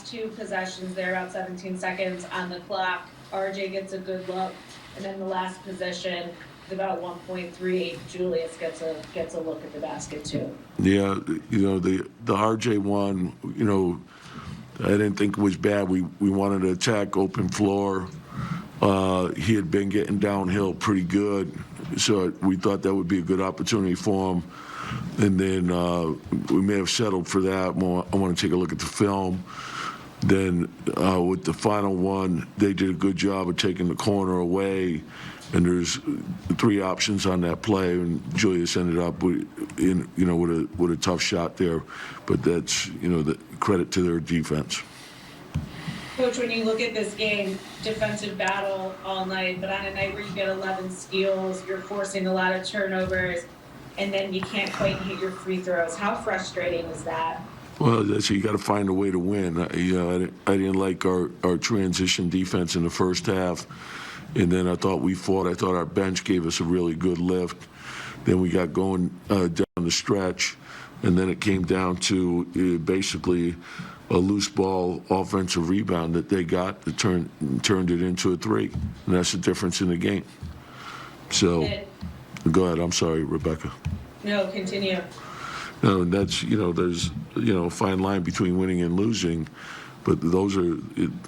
last two possessions there, about 17 seconds on the clock, RJ gets a good look, and then the last possession, about 1.38, Julius gets a look at the basket too. Yeah, the RJ one, I didn't think it was bad. We wanted to attack open floor. He had been getting downhill pretty good, so we thought that would be a good opportunity for him. And then we may have settled for that. I want to take a look at the film. Then with the final one, they did a good job of taking the corner away. And there's three options on that play, and Julius ended up with a tough shot there. But that's the credit to their defense. Coach, when you look at this game, defensive battle all night, but on a night where you get 11 steals, you're forcing a lot of turnovers, and then you can't quite hit your free throws. How frustrating is that? Well, you got to find a way to win. I didn't like our transition defense in the first half. And then I thought we fought. I thought our bench gave us a really good lift. Then we got going down the stretch, and then it came down to basically a loose ball offensive rebound that they got that turned it into a three, and that's the difference in the game. So, go ahead. I'm sorry, Rebecca. No, continue. No, that's there's a fine line between winning and losing, but those are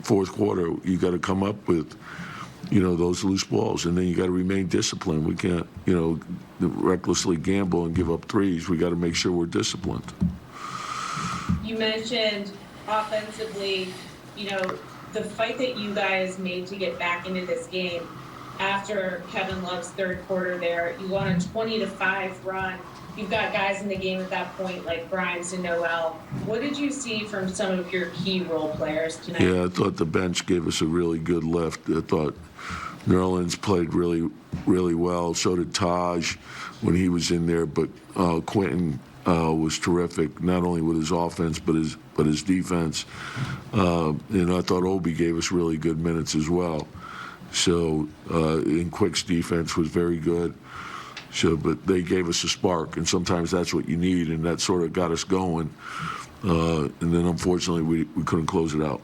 fourth quarter. You got to come up with those loose balls, and then you got to remain disciplined. We can't, recklessly gamble and give up threes. We got to make sure we're disciplined. You mentioned offensively, the fight that you guys made to get back into this game after Kevin Love's third quarter there. You won a 20-5 run. You've got guys in the game at that point like Grimes and Noel. What did you see from some of your key role players tonight? Yeah, I thought the bench gave us a really good lift. I thought Nerlens played really, really well. So did Taj when he was in there. But Quentin was terrific, not only with his offense but his defense. And I thought Obi gave us really good minutes as well. So and Quick's defense was very good. So, but they gave us a spark, and sometimes that's what you need, and that sort of got us going. And then, unfortunately, we couldn't close it out.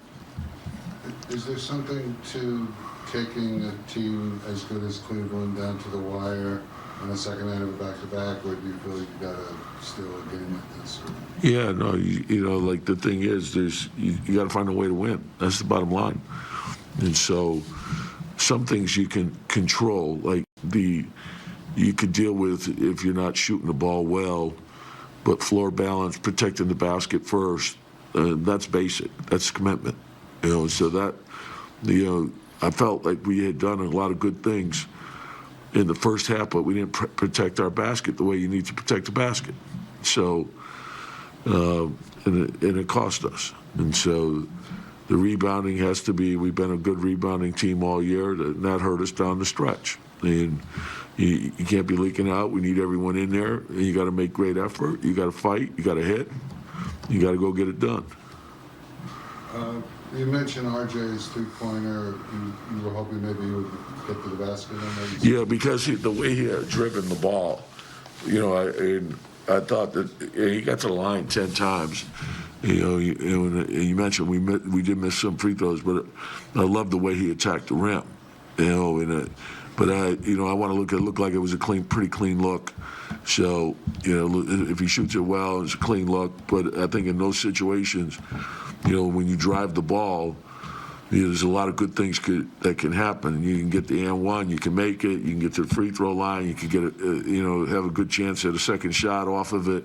Is there something to taking a team as good as Cleveland down to the wire on the second night of a back-to-back, or do you feel like you got to steal a game like this? Yeah, no, like the thing is, you got to find a way to win. That's the bottom line. And so, some things you can control, like you could deal with if you're not shooting the ball well, but floor balance, protecting the basket first, that's basic. That's commitment. So that, I felt like we had done a lot of good things in the first half, but we didn't protect our basket the way you need to protect the basket. So, and it cost us. And so the rebounding has to be, we've been a good rebounding team all year, and that hurt us down the stretch. And you can't be leaking out. We need everyone in there. And you got to make great effort. You got to fight. You got to hit. You got to go get it done. You mentioned RJ's three-pointer. You were hoping maybe he would get to the basket. Yeah, because the way he had driven the ball, I thought that he got to the line 10 times. You mentioned we did miss some free throws, but I love the way he attacked the rim. But I want to look like it was a pretty clean look. So, if he shoots it well, it's a clean look. But I think in those situations, when you drive the ball, there's a lot of good things that can happen. You can get the and one, you can make it, you can get to the free throw line, you can get have a good chance at a second shot off of it.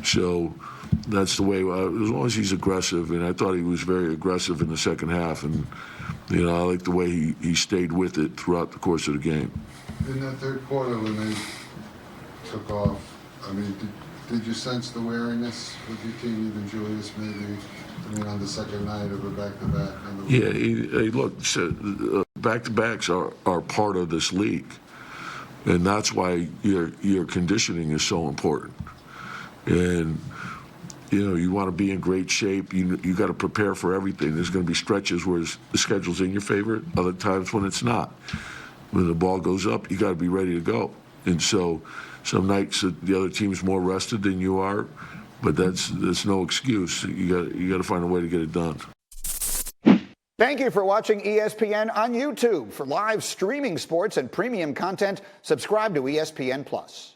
So that's the way. As long as he's aggressive, and I thought he was very aggressive in the second half, and I like the way he stayed with it throughout the course of the game. In that third quarter, when they took off, did you sense the weariness with your team, even Julius, maybe? On the second night of a back-to-back. Yeah, look, back-to-backs are part of this league, and that's why your conditioning is so important. And you want to be in great shape. You got to prepare for everything. There's going to be stretches where the schedule's in your favor, other times when it's not. When the ball goes up, you got to be ready to go. And so some nights the other team's more rested than you are, but that's no excuse. You got to find a way to get it done. Thank you for watching ESPN on YouTube. For live streaming sports and premium content, subscribe to ESPN+.